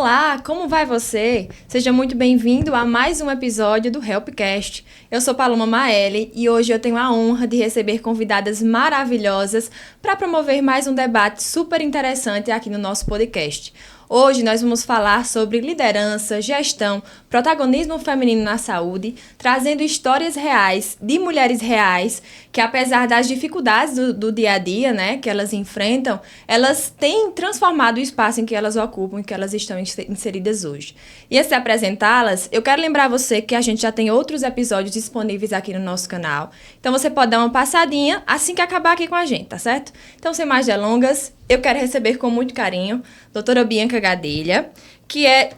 Olá, como vai você? Seja muito bem-vindo a mais um episódio do Helpcast. Eu sou Paloma Maeli e hoje eu tenho a honra de receber convidadas maravilhosas para promover mais um debate super interessante aqui no nosso podcast. Hoje nós vamos falar sobre liderança, gestão, protagonismo feminino na saúde, trazendo histórias reais de mulheres reais que, apesar das dificuldades do dia a dia, né, que elas enfrentam, elas têm transformado o espaço em que elas ocupam, em que elas estão inseridas hoje. E antes de apresentá-las, eu quero lembrar você que a gente já tem outros episódios disponíveis aqui no nosso canal. Então você pode dar uma passadinha assim que acabar aqui com a gente, tá certo? Então, sem mais delongas, eu quero receber com muito carinho a doutora Bianca Gadelha, que é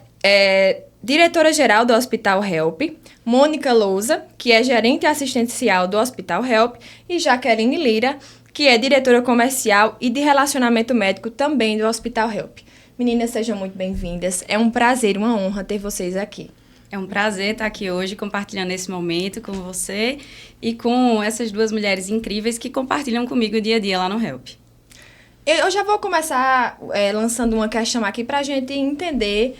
diretora-geral do Hospital Help, Mônica Lousa, que é gerente assistencial do Hospital Help, e Jaqueline Lira, que é diretora comercial e de relacionamento médico também do Hospital Help. Meninas, sejam muito bem-vindas. É um prazer, uma honra ter vocês aqui. É um prazer estar aqui hoje compartilhando esse momento com você e com essas duas mulheres incríveis que compartilham comigo o dia a dia lá no Help. Eu já vou começar lançando uma questão aqui para a gente entender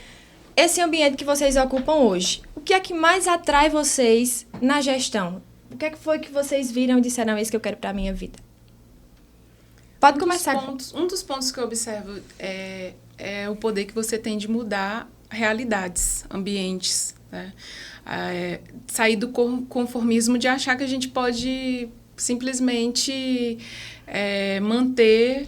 esse ambiente que vocês ocupam hoje. O que é que mais atrai vocês na gestão? O que é que foi que vocês viram e disseram, isso que eu quero para a minha vida? Pode começar. Um dos pontos que eu observo é o poder que você tem de mudar realidades, ambientes, né? Sair do conformismo de achar que a gente pode simplesmente manter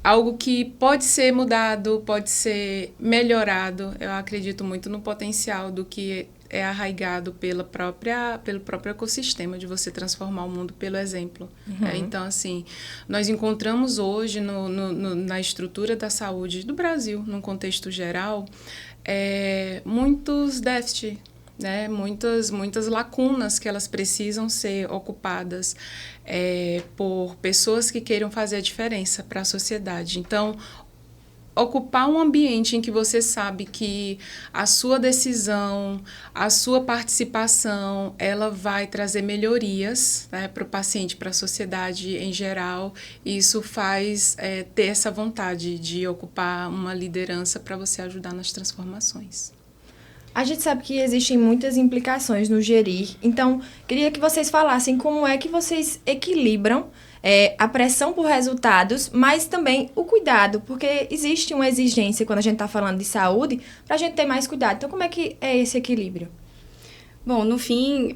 algo que pode ser mudado, pode ser melhorado. Eu acredito muito no potencial do que é arraigado pelo próprio ecossistema, de você transformar o mundo pelo exemplo. Uhum. Então, assim, nós encontramos hoje na estrutura da saúde do Brasil, num contexto geral, muitos déficits, né? Muitas lacunas que elas precisam ser ocupadas por pessoas que queiram fazer a diferença para a sociedade. Então, ocupar um ambiente em que você sabe que a sua decisão, a sua participação, ela vai trazer melhorias, né, para o paciente, para a sociedade em geral, e isso faz ter essa vontade de ocupar uma liderança para você ajudar nas transformações. A gente sabe que existem muitas implicações no gerir, então queria que vocês falassem como é que vocês equilibram a pressão por resultados, mas também o cuidado, porque existe uma exigência quando a gente está falando de saúde para a gente ter mais cuidado. Então, como é que é esse equilíbrio? Bom, no fim,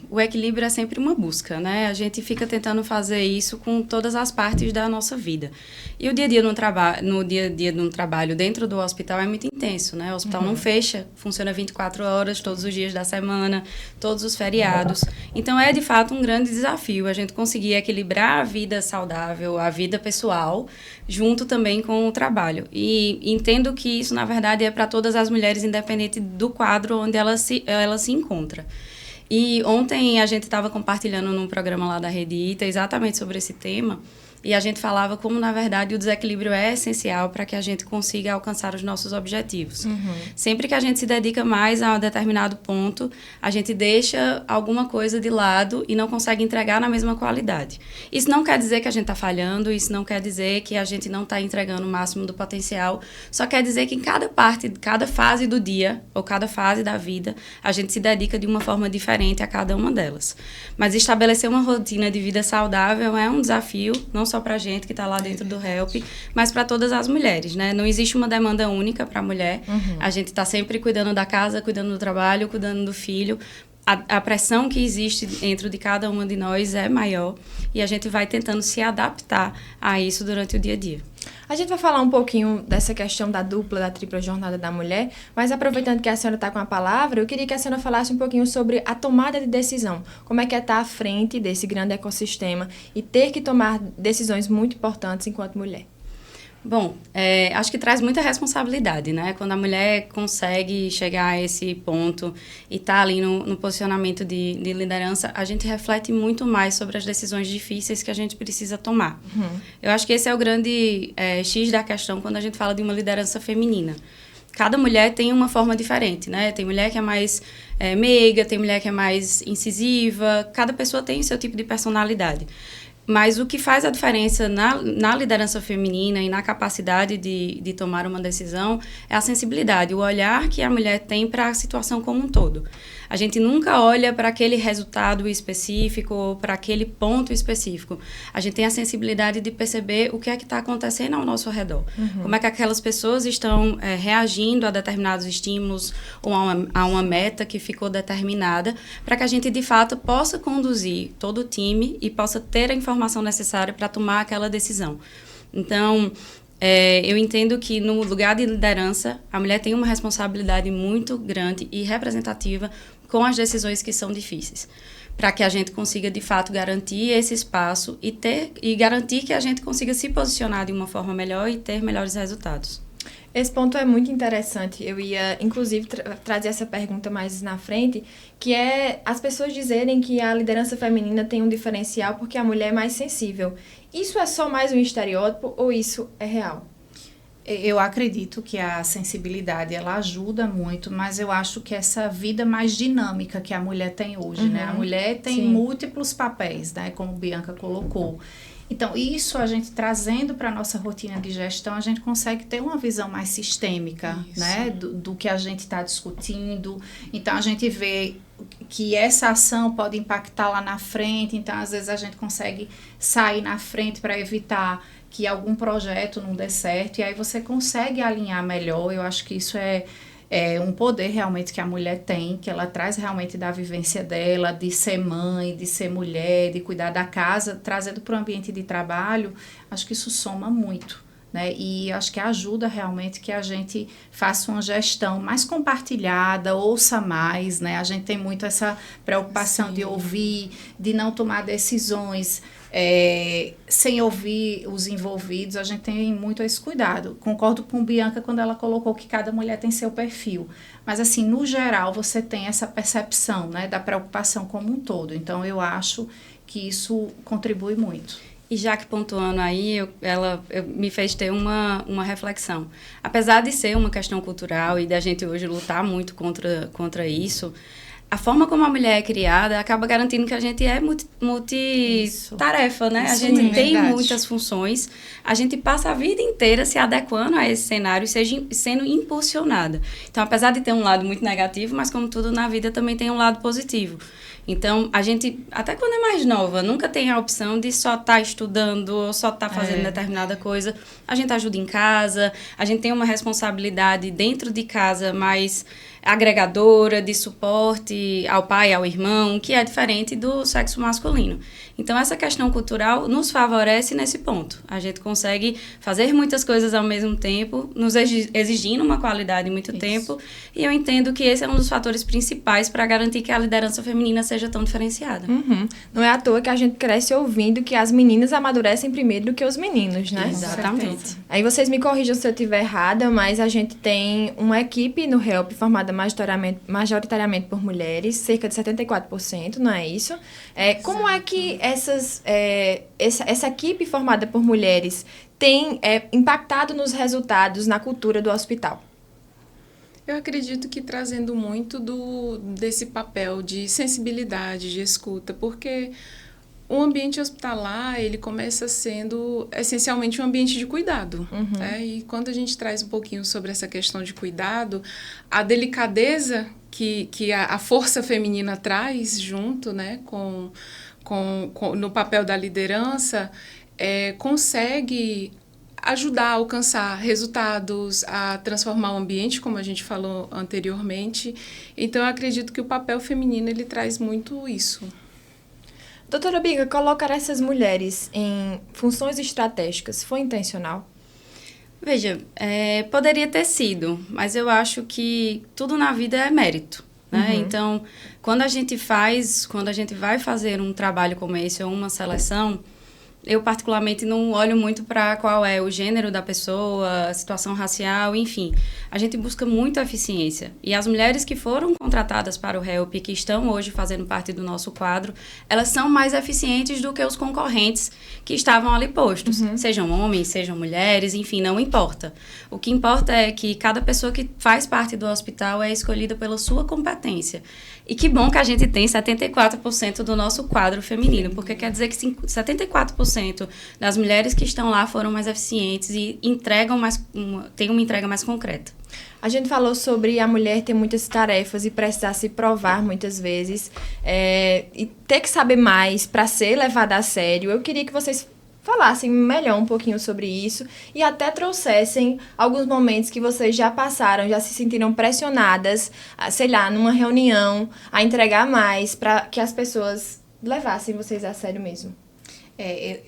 o equilíbrio é sempre uma busca, né? A gente fica tentando fazer isso com todas as partes da nossa vida. E o dia a dia no dia a dia de um trabalho dentro do hospital é muito intenso, né? O hospital não fecha, funciona 24 horas, todos os dias da semana, todos os feriados. Então, é de fato um grande desafio a gente conseguir equilibrar a vida saudável, a vida pessoal, junto também com o trabalho. E entendo que isso, na verdade, é para todas as mulheres, independente do quadro onde ela se encontra. E ontem a gente estava compartilhando num programa lá da Rede ITA exatamente sobre esse tema, e a gente falava como, na verdade, o desequilíbrio é essencial para que a gente consiga alcançar os nossos objetivos. Uhum. Sempre que a gente se dedica mais a um determinado ponto, a gente deixa alguma coisa de lado e não consegue entregar na mesma qualidade. Isso não quer dizer que a gente está falhando, isso não quer dizer que a gente não está entregando o máximo do potencial, só quer dizer que em cada parte, cada fase do dia, ou cada fase da vida, a gente se dedica de uma forma diferente a cada uma delas. Mas estabelecer uma rotina de vida saudável é um desafio, não só para a gente que está lá dentro do Help, mas para todas as mulheres, né? Não existe uma demanda única para a mulher. Uhum. A gente está sempre cuidando da casa, cuidando do trabalho, cuidando do filho. A pressão que existe dentro de cada uma de nós é maior e a gente vai tentando se adaptar a isso durante o dia a dia. A gente vai falar um pouquinho dessa questão da dupla, da tripla jornada da mulher, mas aproveitando que a senhora está com a palavra, eu queria que a senhora falasse um pouquinho sobre a tomada de decisão. Como é que é estar à frente desse grande ecossistema e ter que tomar decisões muito importantes enquanto mulher? Bom, acho que traz muita responsabilidade, né? Quando a mulher consegue chegar a esse ponto e tá ali no posicionamento de liderança, a gente reflete muito mais sobre as decisões difíceis que a gente precisa tomar. Uhum. Eu acho que esse é o grande X da questão quando a gente fala de uma liderança feminina. Cada mulher tem uma forma diferente, né? Tem mulher que é mais meiga, tem mulher que é mais incisiva, cada pessoa tem o seu tipo de personalidade. Mas o que faz a diferença na liderança feminina e na capacidade de tomar uma decisão é a sensibilidade, o olhar que a mulher tem para a situação como um todo. A gente nunca olha para aquele resultado específico ou para aquele ponto específico. A gente tem a sensibilidade de perceber o que é que está acontecendo ao nosso redor. Como é que aquelas pessoas estão reagindo a determinados estímulos ou a uma meta que ficou determinada, para que a gente, de fato, possa conduzir todo o time e possa ter a informação necessária para tomar aquela decisão. Então, eu entendo que no lugar de liderança, a mulher tem uma responsabilidade muito grande e representativa com as decisões que são difíceis, para que a gente consiga, de fato, garantir esse espaço e garantir que a gente consiga se posicionar de uma forma melhor e ter melhores resultados. Esse ponto é muito interessante. Eu ia, inclusive, trazer essa pergunta mais na frente, que é as pessoas dizerem que a liderança feminina tem um diferencial porque a mulher é mais sensível. Isso é só mais um estereótipo ou isso é real? Eu acredito que a sensibilidade, ela ajuda muito, mas eu acho que essa vida mais dinâmica que a mulher tem hoje, né? A mulher tem múltiplos papéis, né? Como Bianca colocou. Então, isso a gente trazendo para a nossa rotina de gestão, a gente consegue ter uma visão mais sistêmica, né? Do que a gente está discutindo. Então, a gente vê que essa ação pode impactar lá na frente. Então, às vezes, a gente consegue sair na frente para evitar que algum projeto não dê certo. E aí, você consegue alinhar melhor. Eu acho que isso é um poder realmente que a mulher tem, que ela traz realmente da vivência dela, de ser mãe, de ser mulher, de cuidar da casa, trazendo para o ambiente de trabalho. Acho que isso soma muito, né? E acho que ajuda realmente que a gente faça uma gestão mais compartilhada, ouça mais, né? A gente tem muito essa preocupação de ouvir, de não tomar decisões sem ouvir os envolvidos. A gente tem muito esse cuidado. Concordo com Bianca quando ela colocou que cada mulher tem seu perfil. Mas, assim, no geral, você tem essa percepção, né, da preocupação como um todo. Então, eu acho que isso contribui muito. E já que pontuando aí, ela me fez ter uma reflexão. Apesar de ser uma questão cultural e da gente hoje lutar muito contra isso, a forma como a mulher é criada acaba garantindo que a gente é multitarefa, né? A gente tem muitas funções, a gente passa a vida inteira se adequando a esse cenário e sendo impulsionada. Então, apesar de ter um lado muito negativo, mas como tudo na vida também tem um lado positivo. Então, a gente, até quando é mais nova, nunca tem a opção de só estar estudando ou só estar fazendo determinada coisa. A gente ajuda em casa, a gente tem uma responsabilidade dentro de casa mais agregadora, de suporte ao pai, ao irmão, que é diferente do sexo masculino. Então, essa questão cultural nos favorece nesse ponto. A gente consegue fazer muitas coisas ao mesmo tempo, nos exigindo uma qualidade muito tempo, e eu entendo que esse é um dos fatores principais para garantir que a liderança feminina seja tão diferenciada. Não é à toa que a gente cresce ouvindo que as meninas amadurecem primeiro do que os meninos, né? Exatamente. Aí vocês me corrijam se eu estiver errada, mas a gente tem uma equipe no HELP formada majoritariamente por mulheres, cerca de 74%, não é isso? Como é que essa equipe formada por mulheres tem impactado nos resultados, na cultura do hospital? Eu acredito que trazendo muito desse papel de sensibilidade, de escuta, porque o ambiente hospitalar, ele começa sendo essencialmente um ambiente de cuidado. Né? E quando a gente traz um pouquinho sobre essa questão de cuidado, a delicadeza que a força feminina traz junto, né, no papel da liderança, consegue ajudar a alcançar resultados, a transformar o ambiente, como a gente falou anteriormente. Então, eu acredito que o papel feminino, ele traz muito isso. Doutora Biga, colocar essas mulheres em funções estratégicas foi intencional? Veja, poderia ter sido, mas eu acho que tudo na vida é mérito, né? Então, quando a gente vai fazer um trabalho como esse ou uma seleção, Eu, particularmente, não olho muito para qual é o gênero da pessoa, a situação racial, enfim. A gente busca muito eficiência. E as mulheres que foram contratadas para o HELP, que estão hoje fazendo parte do nosso quadro, elas são mais eficientes do que os concorrentes que estavam ali postos. Sejam homens, sejam mulheres, enfim, não importa. O que importa é que cada pessoa que faz parte do hospital é escolhida pela sua competência. E que bom que a gente tem 74% do nosso quadro feminino, porque quer dizer que 74% das mulheres que estão lá foram mais eficientes e entregam têm uma entrega mais concreta. A gente falou sobre a mulher ter muitas tarefas e precisar se provar muitas vezes, e ter que saber mais para ser levada a sério. Eu queria que vocês falassem melhor um pouquinho sobre isso e até trouxessem alguns momentos que vocês já passaram, já se sentiram pressionadas, sei lá, numa reunião, a entregar mais para que as pessoas levassem vocês a sério mesmo.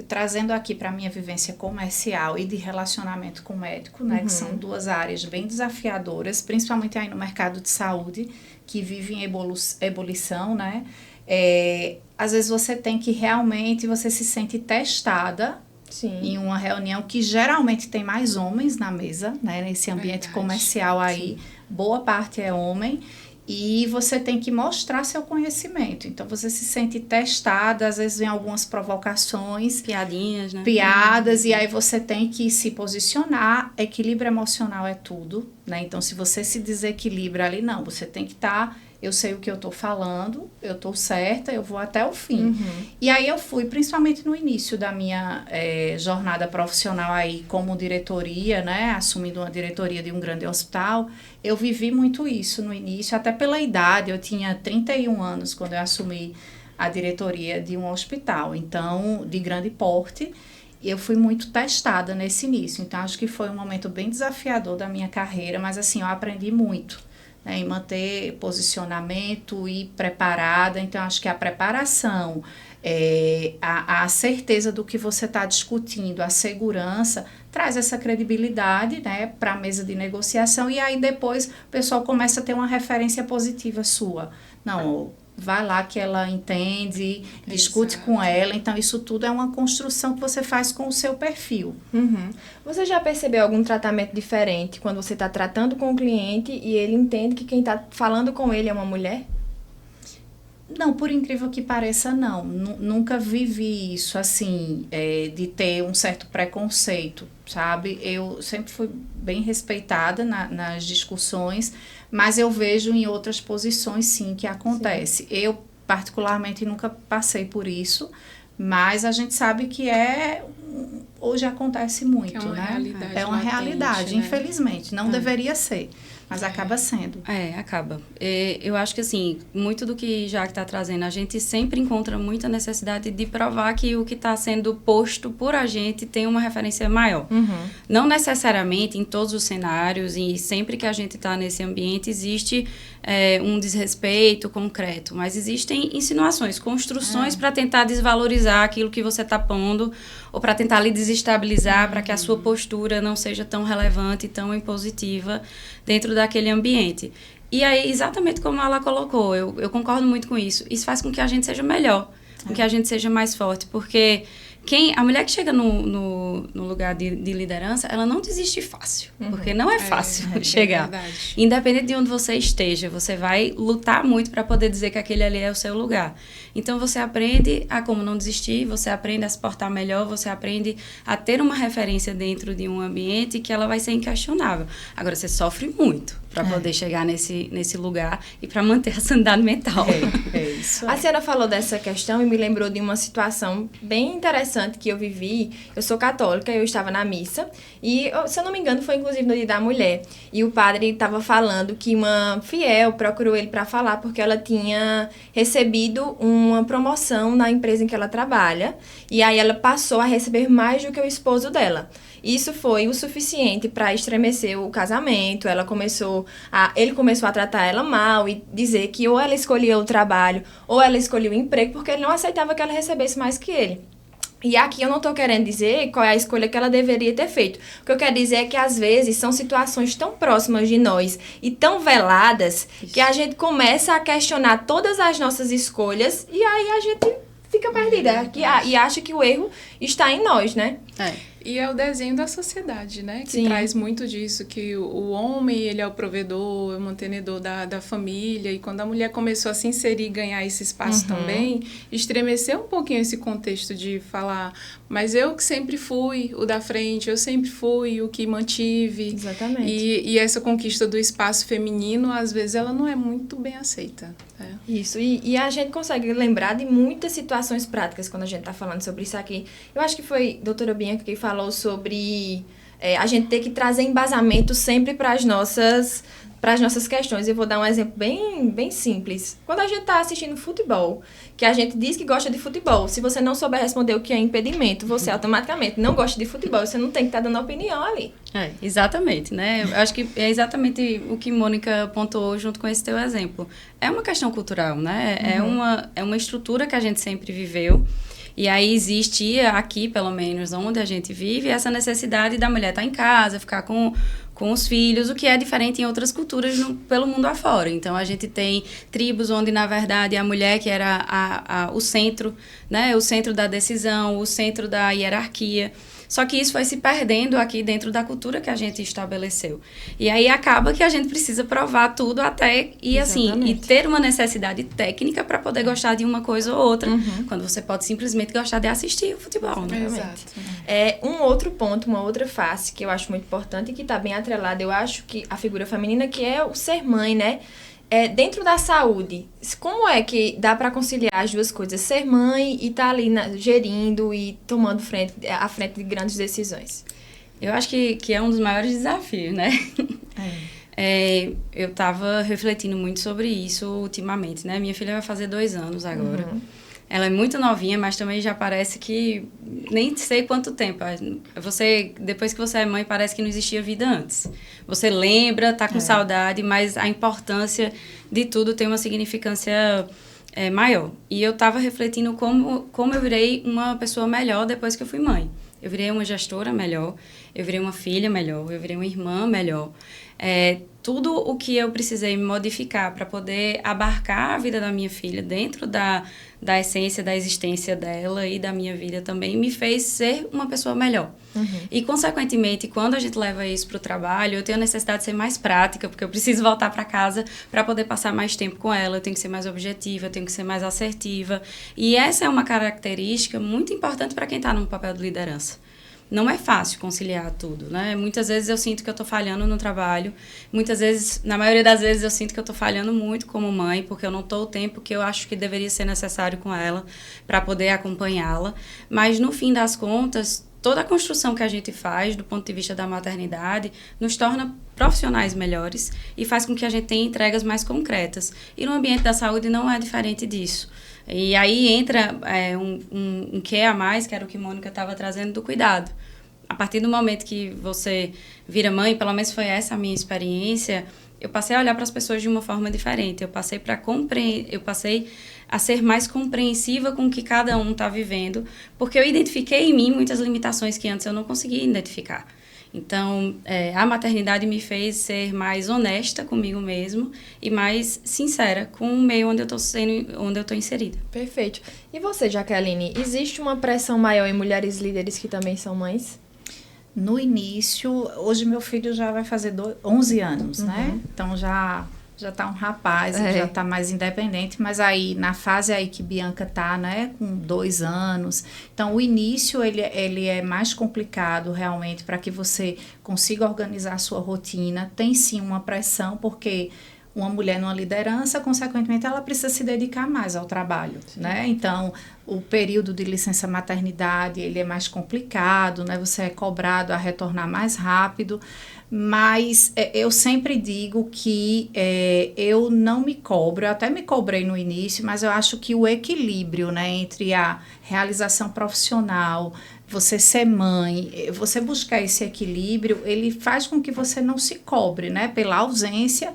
Trazendo aqui para a minha vivência comercial e de relacionamento com o médico, né, que são duas áreas bem desafiadoras, principalmente aí no mercado de saúde, que vive em ebulição, né? Às vezes você tem que realmente, você se sente testada. Sim. Em uma reunião que geralmente tem mais homens na mesa, né? Nesse ambiente comercial aí, sim, boa parte é homem. E você tem que mostrar seu conhecimento. Então, você se sente testada, às vezes vem algumas provocações. Piadinhas, né? Piadas, e aí você tem que se posicionar. Equilíbrio emocional é tudo, né? Então, se você se desequilibra ali, não. Você tem que estar... Eu sei o que eu tô falando, eu tô certa, eu vou até o fim. E aí eu fui, principalmente no início da minha jornada profissional aí como diretoria, né, assumindo uma diretoria de um grande hospital, eu vivi muito isso no início, até pela idade. Eu tinha 31 anos quando eu assumi a diretoria de um hospital, então, de grande porte. Eu fui muito testada nesse início, então acho que foi um momento bem desafiador da minha carreira, mas assim, eu aprendi muito, né, em manter posicionamento e preparada. Então, acho que a preparação, a certeza do que você está discutindo, a segurança, traz essa credibilidade, né, para a mesa de negociação, e aí depois o pessoal começa a ter uma referência positiva sua. Não, vai lá que ela entende, discute com ela. Então, isso tudo é uma construção que você faz com o seu perfil. Você já percebeu algum tratamento diferente quando você está tratando com o cliente e ele entende que quem está falando com ele é uma mulher? Não, por incrível que pareça, não. Nunca vivi isso, assim, de ter um certo preconceito, sabe? Eu sempre fui bem respeitada nas discussões, mas eu vejo em outras posições, sim, que acontece. Sim. Eu, particularmente, nunca passei por isso, mas a gente sabe que hoje acontece muito, que né? Realidade é uma latente, realidade, né? Infelizmente. Não deveria ser. Mas acaba sendo. Acaba. Eu acho que, assim, muito do que Jaque está trazendo, a gente sempre encontra muita necessidade de provar que o que está sendo posto por a gente tem uma referência maior. Não necessariamente em todos os cenários, e sempre que a gente está nesse ambiente existe um desrespeito concreto, mas existem insinuações, construções para tentar desvalorizar aquilo que você está pondo, ou para tentar lhe desestabilizar, para que a sua postura não seja tão relevante e tão impositiva dentro daquele ambiente. E aí, exatamente como ela colocou, eu concordo muito com isso. Isso faz com que a gente seja melhor, com que a gente seja mais forte, porque a mulher que chega no lugar de liderança, ela não desiste fácil, porque não é fácil chegar. Independente de onde você esteja, você vai lutar muito para poder dizer que aquele ali é o seu lugar. Então, você aprende a como não desistir, você aprende a se portar melhor, você aprende a ter uma referência dentro de um ambiente que ela vai ser inquestionável. Agora, você sofre muito para poder chegar nesse lugar e para manter a sanidade mental. Isso. A senhora falou dessa questão e me lembrou de uma situação bem interessante que eu vivi. Eu sou católica, eu estava na missa e, se eu não me engano, foi inclusive no Dia da Mulher. E o padre estava falando que uma fiel procurou ele para falar porque ela tinha recebido uma promoção na empresa em que ela trabalha, e aí ela passou a receber mais do que o esposo dela. Isso foi o suficiente para estremecer o casamento. Ele começou a tratar ela mal e dizer que ou ela escolhia o trabalho ou ela escolhia o emprego, porque ele não aceitava que ela recebesse mais que ele. E aqui eu não estou querendo dizer qual é a escolha que ela deveria ter feito. O que eu quero dizer é que, às vezes, são situações tão próximas de nós e tão veladas que a gente começa a questionar todas as nossas escolhas e aí a gente fica perdida e acha que o erro está em nós, né? E é o desenho da sociedade, né? Que Sim. traz muito disso, que o homem, ele é o provedor, é o mantenedor da família. E quando a mulher começou a se inserir e ganhar esse espaço também, estremeceu um pouquinho esse contexto de falar, mas eu que sempre fui o da frente, eu sempre fui o que mantive. Exatamente. E essa conquista do espaço feminino, às vezes, ela não é muito bem aceita. Isso, e a gente consegue lembrar de muitas situações práticas quando a gente está falando sobre isso aqui. Eu acho que foi a doutora Bianca que falou sobre a gente ter que trazer embasamento sempre para as nossas questões. Eu vou dar um exemplo bem simples. Quando a gente está assistindo futebol, que a gente diz que gosta de futebol, se você não souber responder o que é impedimento, você automaticamente não gosta de futebol, você não tem que estar dando opinião ali. Exatamente, né? Eu acho que é exatamente o que Mônica pontuou junto com esse teu exemplo. É uma questão cultural, né? É uma estrutura que a gente sempre viveu. E aí existia aqui, pelo menos, onde a gente vive, essa necessidade da mulher estar em casa, ficar com os filhos, o que é diferente em outras culturas pelo mundo afora. Então, a gente tem tribos onde, na verdade, a mulher que era o centro, né? O centro da decisão, o centro da hierarquia. Só que isso foi se perdendo aqui dentro da cultura que a gente estabeleceu. E aí acaba que a gente precisa provar tudo até e ter uma necessidade técnica para poder gostar de uma coisa ou outra, quando você pode simplesmente gostar de assistir o futebol, né? Exato. Um outro ponto, uma outra face que eu acho muito importante e que está bem atrelada, eu acho que a figura feminina, que é o ser mãe, né? Dentro da saúde, como é que dá para conciliar as duas coisas? Ser mãe e estar ali gerindo e tomando à frente de grandes decisões. Eu acho que é um dos maiores desafios, né? Eu estava refletindo muito sobre isso ultimamente, né? Minha filha vai fazer 2 anos agora. Ela é muito novinha, mas também já parece que nem sei quanto tempo. Depois que você é mãe, parece que não existia vida antes. Você lembra, tá com saudade, mas a importância de tudo tem uma significância maior. E eu estava refletindo como eu virei uma pessoa melhor depois que eu fui mãe. Eu virei uma gestora melhor, eu virei uma filha melhor, eu virei uma irmã melhor. Tudo o que eu precisei modificar para poder abarcar a vida da minha filha dentro da essência da existência dela e da minha vida também me fez ser uma pessoa melhor. E, consequentemente, quando a gente leva isso para o trabalho, eu tenho a necessidade de ser mais prática, porque eu preciso voltar para casa para poder passar mais tempo com ela, eu tenho que ser mais objetiva, eu tenho que ser mais assertiva. E essa é uma característica muito importante para quem está num papel de liderança. Não é fácil conciliar tudo, né? Muitas vezes eu sinto que eu estou falhando no trabalho. Muitas vezes, na maioria das vezes, eu sinto que eu estou falhando muito como mãe, porque eu não estou o tempo que eu acho que deveria ser necessário com ela para poder acompanhá-la. Mas, no fim das contas, toda a construção que a gente faz do ponto de vista da maternidade nos torna profissionais melhores e faz com que a gente tenha entregas mais concretas. E no ambiente da saúde não é diferente disso. E aí entra um que a mais, que era o que Mônica estava trazendo, do cuidado. A partir do momento que você vira mãe, pelo menos foi essa a minha experiência, eu passei a olhar para as pessoas de uma forma diferente. Eu passei a ser mais compreensiva com o que cada um está vivendo, porque eu identifiquei em mim muitas limitações que antes eu não conseguia identificar. Então, a maternidade me fez ser mais honesta comigo mesmo e mais sincera com o meio onde eu estou inserida. Perfeito. E você, Jaqueline, existe uma pressão maior em mulheres líderes que também são mães? No início, hoje meu filho já vai fazer 11 anos, né? Então, já tá um rapaz, já tá mais independente, mas aí na fase aí que Bianca tá, né, com 2 anos, então o início ele é mais complicado realmente para que você consiga organizar a sua rotina. Tem sim uma pressão, porque uma mulher numa liderança, consequentemente, ela precisa se dedicar mais ao trabalho, né? Então, o período de licença maternidade, ele é mais complicado, né? Você é cobrado a retornar mais rápido, mas eu sempre digo que eu não me cobro, eu até me cobrei no início, mas eu acho que o equilíbrio, né, entre a realização profissional, você ser mãe, você buscar esse equilíbrio, ele faz com que você não se cobre, né, pela ausência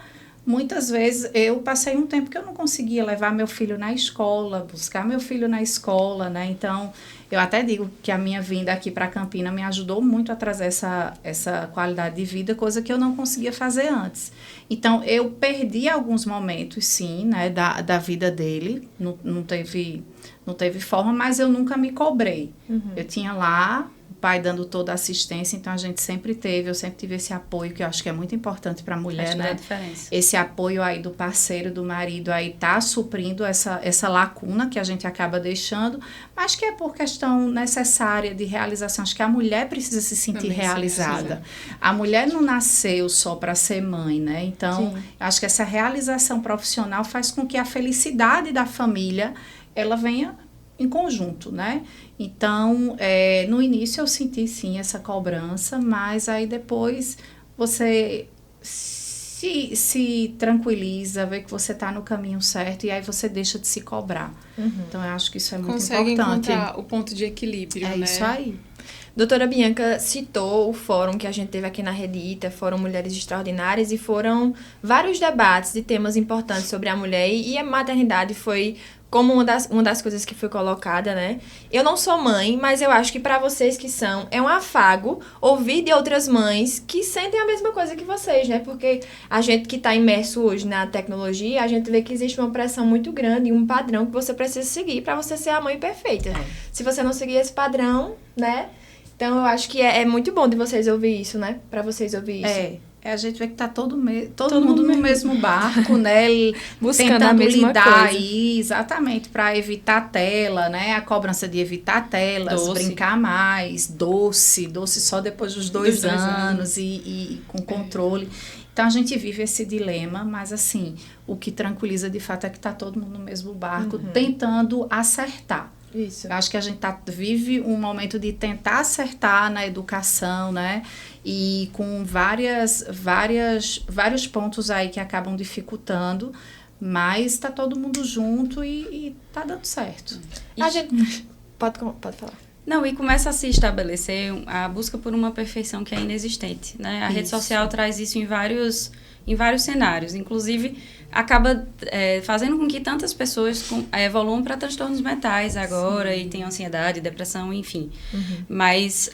muitas vezes eu passei um tempo que eu não conseguia levar meu filho na escola, buscar meu filho na escola, né? Então, eu até digo que a minha vinda aqui para Campina me ajudou muito a trazer essa qualidade de vida, coisa que eu não conseguia fazer antes. Então, eu perdi alguns momentos, sim, né, da vida dele, não teve forma, mas eu nunca me cobrei. Eu tinha lá pai dando toda a assistência, então eu sempre tive esse apoio, que eu acho que é muito importante para a mulher, acho né? Que dá diferença. Esse apoio aí do parceiro, do marido, aí tá suprindo essa lacuna que a gente acaba deixando, mas que é por questão necessária de realização. Acho que a mulher precisa se sentir Também realizada. A mulher não nasceu só para ser mãe, né? Então, Sim. acho que essa realização profissional faz com que a felicidade da família, ela venha em conjunto, né? Então, no início eu senti sim essa cobrança, mas aí depois você se tranquiliza, vê que você está no caminho certo e aí você deixa de se cobrar. Então, eu acho que isso é muito Consegue importante. encontrar o ponto de equilíbrio, né? É isso aí. Doutora Bianca citou o fórum que a gente teve aqui na Redita, Fórum Mulheres Extraordinárias, e foram vários debates de temas importantes sobre a mulher, e a maternidade foi como uma das coisas que foi colocada, né? Eu não sou mãe, mas eu acho que para vocês que são, é um afago ouvir de outras mães que sentem a mesma coisa que vocês, né? Porque a gente que está imerso hoje na tecnologia, a gente vê que existe uma pressão muito grande, um padrão que você precisa seguir para você ser a mãe perfeita. Se você não seguir esse padrão, né? Então, eu acho que é muito bom de vocês ouvir isso, né? Para vocês ouvir isso. A gente vê que tá todo mundo no mesmo barco, né? Buscando tentando a mesma lidar coisa. aí, exatamente, para evitar a tela, né? A cobrança de evitar telas, brincar mais, doce só depois dos 2 anos e com controle. Então, a gente vive esse dilema, mas assim, o que tranquiliza de fato é que tá todo mundo no mesmo barco, tentando acertar. Isso. Eu acho que a gente vive um momento de tentar acertar na educação, né? E com vários pontos aí que acabam dificultando, mas está todo mundo junto e tá dando certo. A gente... Pode falar. Não, e começa a se estabelecer a busca por uma perfeição que é inexistente, né? A rede social traz isso em vários cenários, inclusive acaba fazendo com que tantas pessoas evoluam para transtornos mentais agora. Sim. E tenham ansiedade, depressão, enfim. Mas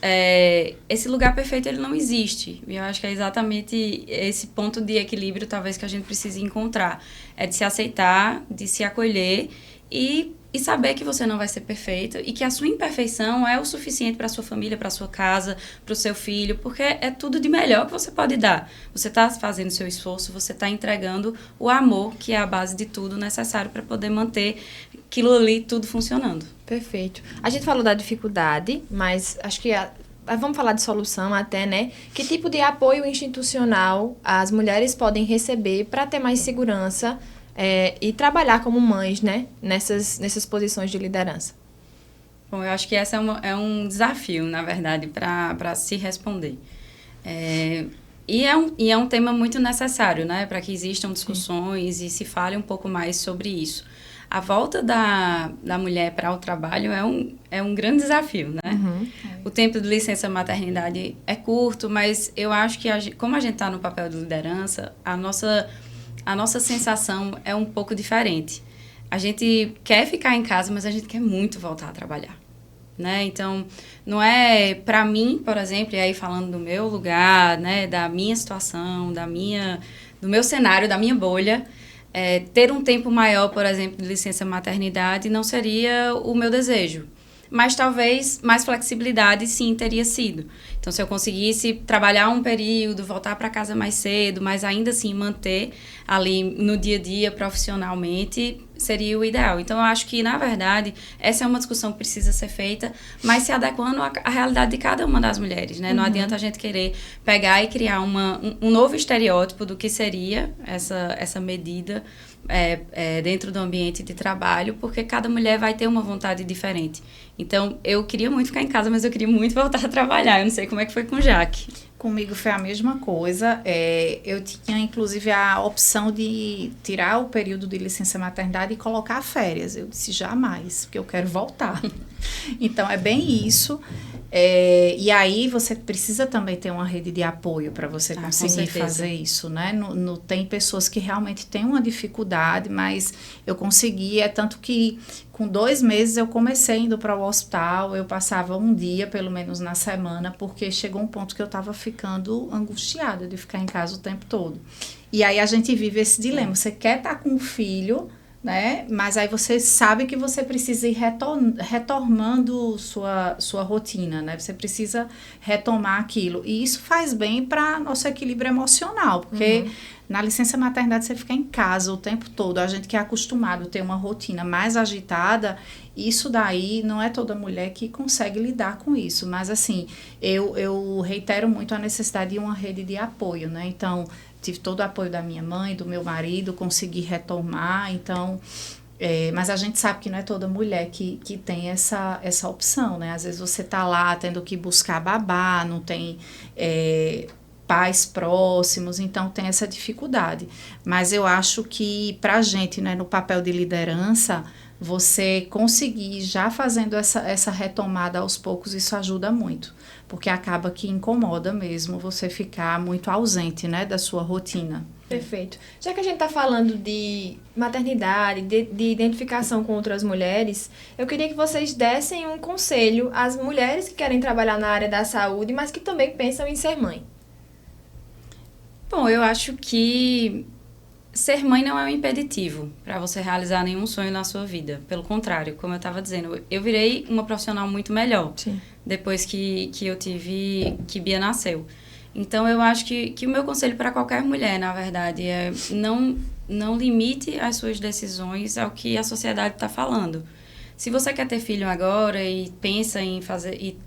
esse lugar perfeito, ele não existe. E eu acho que é exatamente esse ponto de equilíbrio, talvez, que a gente precise encontrar. É de se aceitar, de se acolher e saber que você não vai ser perfeita e que a sua imperfeição é o suficiente para a sua família, para a sua casa, para o seu filho, porque é tudo de melhor que você pode dar. Você está fazendo o seu esforço, você está entregando o amor, que é a base de tudo necessário para poder manter aquilo ali tudo funcionando. Perfeito. A gente falou da dificuldade, mas acho que vamos falar de solução até, né? Que tipo de apoio institucional as mulheres podem receber para ter mais segurança e trabalhar como mães, né? Nessas posições de liderança? Bom, eu acho que esse é um desafio, na verdade, para se responder. E é um tema muito necessário, né? Para que existam discussões e se fale um pouco mais sobre isso. A volta da mulher para o trabalho é um grande desafio, né? O tempo de licença maternidade é curto, mas eu acho que como a gente está no papel de liderança, a nossa sensação é um pouco diferente. A gente quer ficar em casa, mas a gente quer muito voltar a trabalhar, né? Então, não é para mim, por exemplo, e aí falando do meu lugar, né, da minha situação, do meu cenário, da minha bolha, ter um tempo maior, por exemplo, de licença maternidade não seria o meu desejo. Mas talvez mais flexibilidade sim teria sido. Então, se eu conseguisse trabalhar um período, voltar para casa mais cedo, mas ainda assim manter ali no dia a dia profissionalmente, seria o ideal. Então, eu acho que, na verdade, essa é uma discussão que precisa ser feita, mas se adequando à realidade de cada uma das mulheres, né? Não adianta a gente querer pegar e criar um novo estereótipo do que seria essa medida dentro do ambiente de trabalho, porque cada mulher vai ter uma vontade diferente. Então, eu queria muito ficar em casa, mas eu queria muito voltar a trabalhar. Eu não sei como é que foi com o Jaque. Comigo foi a mesma coisa. Eu tinha, inclusive, a opção de tirar o período de licença maternidade e colocar férias. Eu disse, jamais, porque eu quero voltar. Então, é bem isso. E aí você precisa também ter uma rede de apoio para você conseguir fazer isso, né? Tem pessoas que realmente têm uma dificuldade, mas eu consegui, tanto que com 2 meses eu comecei indo para o hospital, eu passava um dia, pelo menos na semana, porque chegou um ponto que eu estava ficando angustiada de ficar em casa o tempo todo. E aí a gente vive esse dilema, você quer estar com o filho, né? Mas aí você sabe que você precisa ir retornando sua rotina, né? Você precisa retomar aquilo. E isso faz bem para nosso equilíbrio emocional, porque na licença maternidade você fica em casa o tempo todo. A gente que é acostumado a ter uma rotina mais agitada, isso daí não é toda mulher que consegue lidar com isso. Mas assim, eu reitero muito a necessidade de uma rede de apoio, né? Então, tive todo o apoio da minha mãe, do meu marido, consegui retomar, então... mas a gente sabe que não é toda mulher que tem essa opção, né? Às vezes você tá lá tendo que buscar babá, não tem pais próximos, então tem essa dificuldade. Mas eu acho que pra gente, né, no papel de liderança, você conseguir já fazendo essa retomada aos poucos, isso ajuda muito. Porque acaba que incomoda mesmo você ficar muito ausente, né, da sua rotina. Perfeito. Já que a gente está falando de maternidade, de identificação com outras mulheres, eu queria que vocês dessem um conselho às mulheres que querem trabalhar na área da saúde, mas que também pensam em ser mãe. Bom, eu acho que ser mãe não é um impeditivo para você realizar nenhum sonho na sua vida. Pelo contrário, como eu estava dizendo, eu virei uma profissional muito melhor. Sim. Depois que Bia nasceu. Então, eu acho que o meu conselho para qualquer mulher, na verdade, é não limite as suas decisões ao que a sociedade está falando. Se você quer ter filho agora e pensa em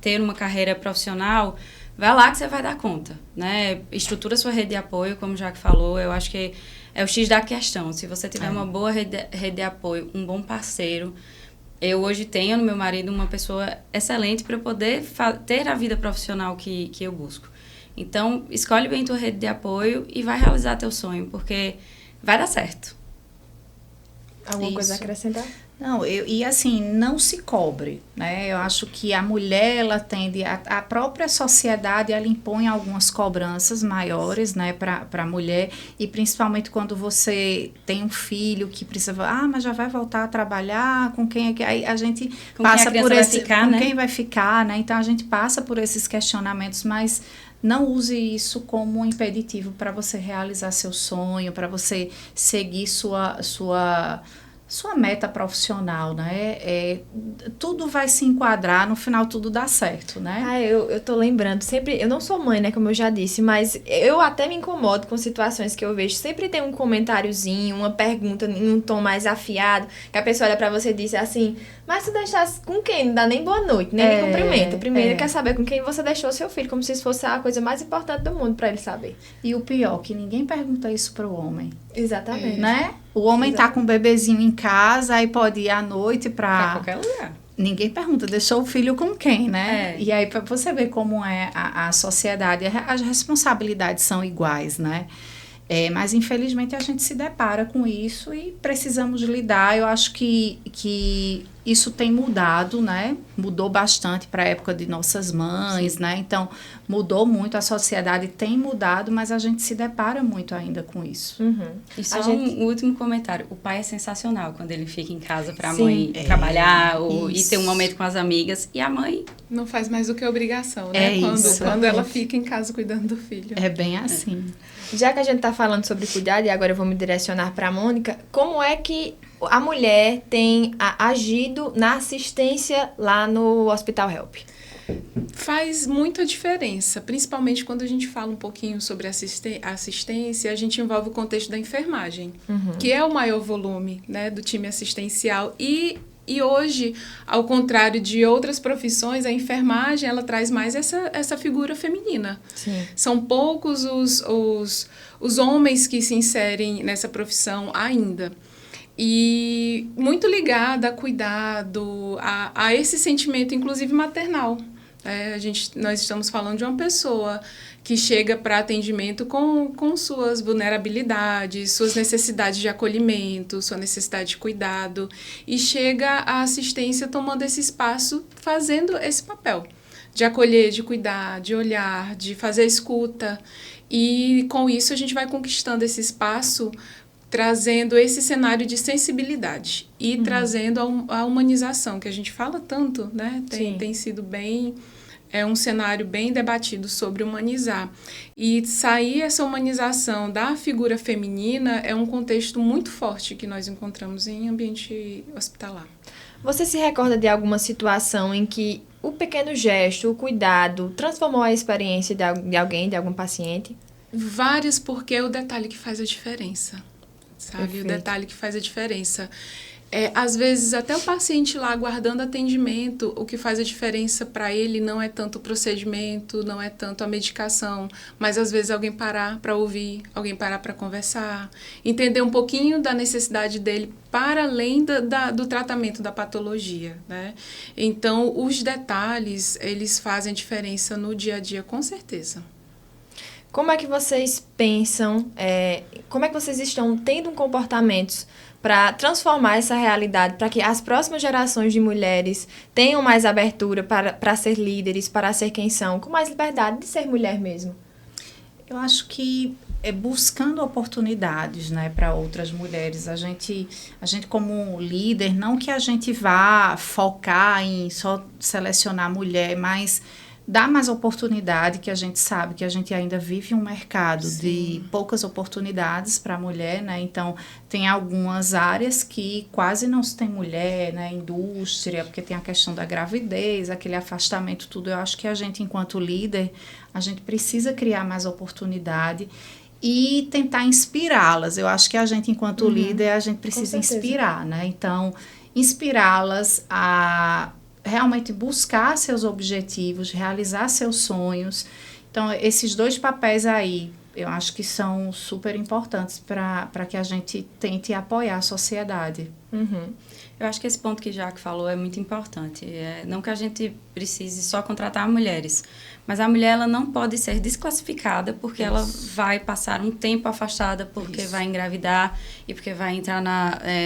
ter uma carreira profissional, vai lá que você vai dar conta, né? Estrutura sua rede de apoio, como o Jaque falou, eu acho que é o X da questão. Se você tiver uma boa rede de apoio, um bom parceiro... Eu hoje tenho no meu marido uma pessoa excelente para eu poder ter a vida profissional que eu busco. Então, escolhe bem tua rede de apoio e vai realizar teu sonho, porque vai dar certo. Alguma coisa a acrescentar? Não, e assim, não se cobre, né? Eu acho que a mulher, ela tende, a própria sociedade, ela impõe algumas cobranças maiores, né, para a mulher, e principalmente quando você tem um filho que precisa, mas já vai voltar a trabalhar, com quem é que... Aí a gente passa por esse... Com quem vai ficar, né? Então, a gente passa por esses questionamentos, mas... Não use isso como um impeditivo para você realizar seu sonho, para você seguir sua meta profissional, né? Tudo vai se enquadrar, no final tudo dá certo, né? Eu tô lembrando, sempre, eu não sou mãe, né, como eu já disse, mas eu até me incomodo com situações que eu vejo, sempre tem um comentáriozinho, uma pergunta em um tom mais afiado, que a pessoa olha pra você e diz assim, mas tu deixasse com quem? Não dá nem boa noite, nem me cumprimenta. Primeiro quer saber com quem você deixou seu filho, como se isso fosse a coisa mais importante do mundo pra ele saber. E o pior, que ninguém pergunta isso pro homem. Exatamente. Né? O homem tá com um bebezinho em casa, aí pode ir à noite pra qualquer lugar. Ninguém pergunta, deixou o filho com quem, né? E aí, pra você ver como é a sociedade, as responsabilidades são iguais, né? Mas, infelizmente, a gente se depara com isso e precisamos lidar. Eu acho que isso tem mudado, né? Mudou bastante para a época de nossas mães, né? Então, mudou muito, a sociedade tem mudado, mas a gente se depara muito ainda com isso. E só um último comentário. O pai é sensacional quando ele fica em casa para a mãe trabalhar e ter um momento com as amigas. E a mãe... Não faz mais do que obrigação, né? Quando ela fica em casa cuidando do filho. É bem assim. Já que a gente tá falando sobre cuidado, e agora eu vou me direcionar para a Mônica, como é que a mulher tem agido na assistência lá no Hospital Help? Faz muita diferença, principalmente quando a gente fala um pouquinho sobre assistência, a gente envolve o contexto da enfermagem, que é o maior volume, né, do time assistencial. E hoje, ao contrário de outras profissões, a enfermagem, ela traz mais essa figura feminina. Sim. São poucos os homens que se inserem nessa profissão ainda. E muito ligada a cuidado, a esse sentimento, inclusive maternal. Nós estamos falando de uma pessoa que chega para atendimento com suas vulnerabilidades, suas necessidades de acolhimento, sua necessidade de cuidado, e chega a assistência tomando esse espaço, fazendo esse papel, de acolher, de cuidar, de olhar, de fazer escuta. E com isso a gente vai conquistando esse espaço, trazendo esse cenário de sensibilidade e trazendo a humanização, que a gente fala tanto, né? Tem sido bem... É um cenário bem debatido sobre humanizar. E sair essa humanização da figura feminina é um contexto muito forte que nós encontramos em ambiente hospitalar. Você se recorda de alguma situação em que o pequeno gesto, o cuidado, transformou a experiência de alguém, de algum paciente? Várias, porque é o detalhe que faz a diferença, sabe? Perfeito. O detalhe que faz a diferença. Às vezes, até o paciente lá aguardando atendimento, o que faz a diferença para ele não é tanto o procedimento, não é tanto a medicação, mas às vezes alguém parar para ouvir, alguém parar para conversar, entender um pouquinho da necessidade dele para além do tratamento da patologia, né? Então, os detalhes, eles fazem diferença no dia a dia, com certeza. Como é que vocês pensam, como é que vocês estão tendo comportamentos para transformar essa realidade, para que as próximas gerações de mulheres tenham mais abertura para ser líderes, para ser quem são, com mais liberdade de ser mulher mesmo? Eu acho que é buscando oportunidades, né, para outras mulheres. A gente como líder, não que a gente vá focar em só selecionar mulher, mas dá mais oportunidade, que a gente sabe que a gente ainda vive um mercado de poucas oportunidades para a mulher, né? Então, tem algumas áreas que quase não se tem mulher, né? Indústria, porque tem a questão da gravidez, aquele afastamento, tudo. Eu acho que a gente, enquanto líder, a gente precisa criar mais oportunidade e tentar inspirá-las. Eu acho que a gente, enquanto líder, a gente precisa inspirar, né? Então, inspirá-las a realmente buscar seus objetivos, realizar seus sonhos. Então, esses dois papéis aí, eu acho que são super importantes para que a gente tente apoiar a sociedade. Eu acho que esse ponto que Jaque falou é muito importante. Não que a gente precise só contratar mulheres, mas a mulher ela não pode ser desclassificada porque ela vai passar um tempo afastada, porque vai engravidar e porque vai entrar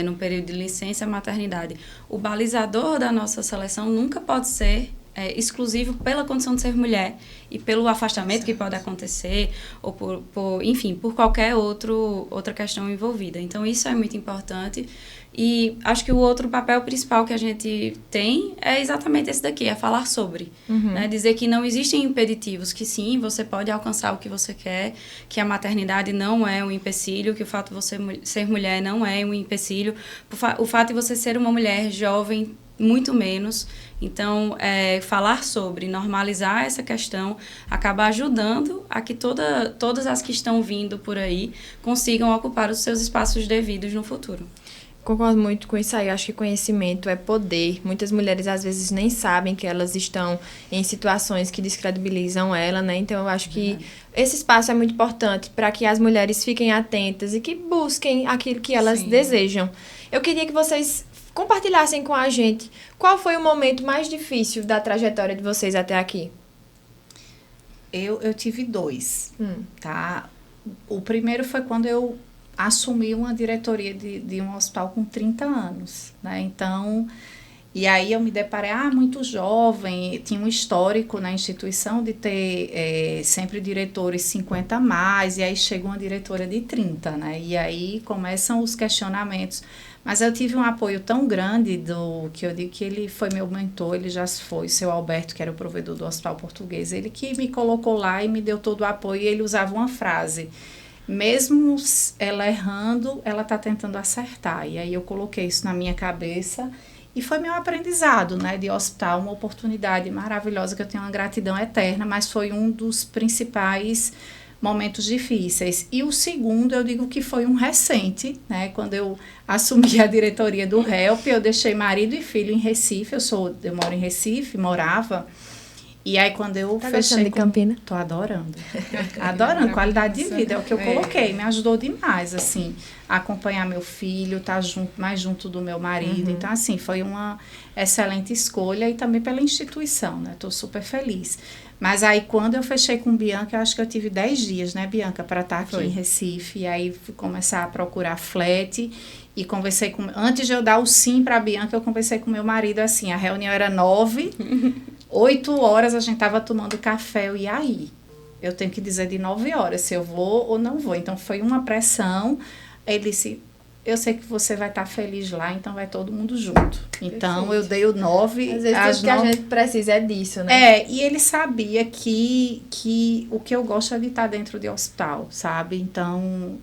no período de licença maternidade. O balizador da nossa seleção nunca pode ser exclusivo pela condição de ser mulher e pelo afastamento que pode acontecer ou enfim, por qualquer outra questão envolvida. Então, isso é muito importante. E acho que o outro papel principal que a gente tem é exatamente esse daqui, é falar sobre. Né? Dizer que não existem impeditivos, que sim, você pode alcançar o que você quer, que a maternidade não é um empecilho, que o fato de você ser mulher não é um empecilho, o fato de você ser uma mulher jovem, muito menos. Então, falar sobre, normalizar essa questão, acaba ajudando a que todas as que estão vindo por aí consigam ocupar os seus espaços devidos no futuro. Concordo muito com isso aí. Eu acho que conhecimento é poder. Muitas mulheres, às vezes, nem sabem que elas estão em situações que descredibilizam ela, né? Então, eu acho que esse espaço é muito importante para que as mulheres fiquem atentas e que busquem aquilo que elas desejam. Eu queria que vocês compartilhassem com a gente qual foi o momento mais difícil da trajetória de vocês até aqui. Eu tive 2, tá? O primeiro foi quando eu assumi uma diretoria de um hospital com 30 anos, né? Então, e aí eu me deparei, muito jovem, tinha um histórico na instituição de ter sempre diretores 50 a mais, e aí chega uma diretora de 30, né? E aí começam os questionamentos. Mas eu tive um apoio tão grande que eu digo que ele foi meu mentor, ele já foi, seu Alberto, que era o provedor do Hospital Português, ele que me colocou lá e me deu todo o apoio, e ele usava uma frase: mesmo ela errando, ela está tentando acertar. E aí eu coloquei isso na minha cabeça e foi meu aprendizado, né, de hospital, uma oportunidade maravilhosa que eu tenho uma gratidão eterna, mas foi um dos principais momentos difíceis. E o segundo, eu digo que foi um recente, né, quando eu assumi a diretoria do HELP, eu deixei marido e filho em Recife, eu moro em Recife, morava. E aí, quando eu fechei... de Campina? Tô adorando. Adorando. Qualidade de vida. É o que eu coloquei. Me ajudou demais, assim, a acompanhar meu filho, estar mais junto do meu marido. Então, assim, foi uma excelente escolha e também pela instituição, né? Tô super feliz. Mas aí, quando eu fechei com Bianca, eu acho que eu tive 10 dias, né, Bianca, para estar aqui em Recife. E aí, fui começar a procurar flat e conversei com... Antes de eu dar o sim para Bianca, eu conversei com meu marido, assim, a reunião era 9... 8 horas a gente estava tomando café, e aí? Eu tenho que dizer de 9 horas se eu vou ou não vou. Então, foi uma pressão. Ele disse, eu sei que você vai estar feliz lá, então vai todo mundo junto. Então, Perfeito. eu dei o 9. Às vezes tudo que a gente precisa é disso, né? E ele sabia que o que eu gosto é de estar dentro de hospital, sabe? Então,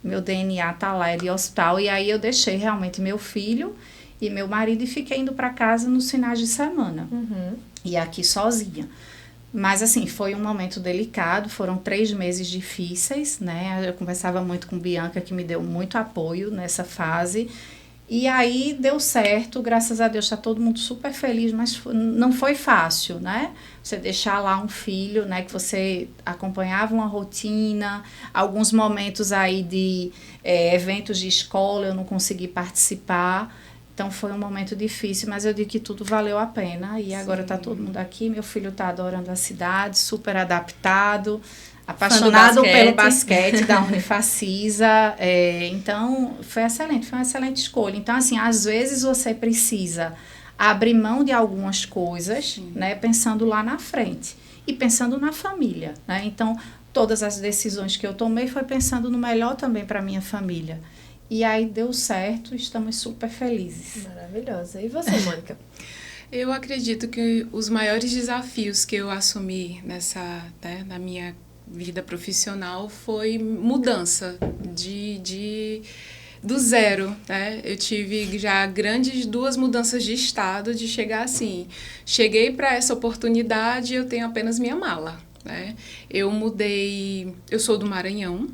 meu DNA tá lá, é de hospital. E aí, eu deixei realmente meu filho e meu marido e fiquei indo para casa nos finais de semana. E aqui sozinha. Mas, assim, foi um momento delicado, foram 3 meses difíceis, né? Eu conversava muito com Bianca, que me deu muito apoio nessa fase. E aí, deu certo, graças a Deus, está todo mundo super feliz, mas não foi fácil, né? Você deixar lá um filho, né? Que você acompanhava uma rotina, alguns momentos aí de eventos de escola, eu não consegui participar. Então, foi um momento difícil, mas eu digo que tudo valeu a pena. E agora está todo mundo aqui. Meu filho está adorando a cidade, super adaptado, apaixonado pelo basquete da Unifacisa. Então, foi uma excelente escolha. Então, assim, às vezes você precisa abrir mão de algumas coisas, né, pensando lá na frente. E pensando na família, né? Então, todas as decisões que eu tomei foi pensando no melhor também para a minha família. E aí deu certo, estamos super felizes. Maravilhosa. E você, Mônica? Eu acredito que os maiores desafios que eu assumi na minha vida profissional foi mudança do zero, né? Eu tive já grandes 2 mudanças de estado, de chegar assim, cheguei para essa oportunidade e eu tenho apenas minha mala, né? Eu sou do Maranhão.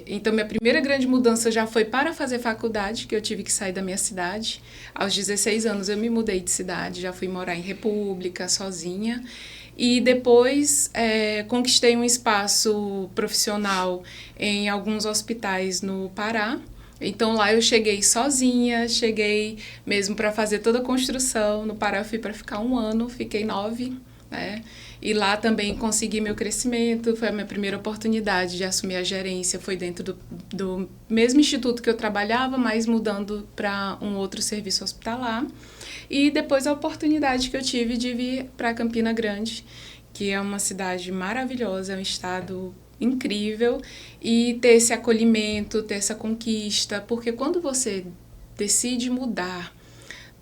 Então, minha primeira grande mudança já foi para fazer faculdade, que eu tive que sair da minha cidade. Aos 16 anos, eu me mudei de cidade, já fui morar em República, sozinha. E depois, conquistei um espaço profissional em alguns hospitais no Pará. Então, lá eu cheguei sozinha, cheguei mesmo para fazer toda a construção. No Pará, eu fui para ficar 1 ano, fiquei 9, né? E lá também consegui meu crescimento, foi a minha primeira oportunidade de assumir a gerência, foi dentro do mesmo instituto que eu trabalhava, mas mudando para um outro serviço hospitalar. E depois a oportunidade que eu tive de vir para Campina Grande, que é uma cidade maravilhosa, é um estado incrível, e ter esse acolhimento, ter essa conquista, porque quando você decide mudar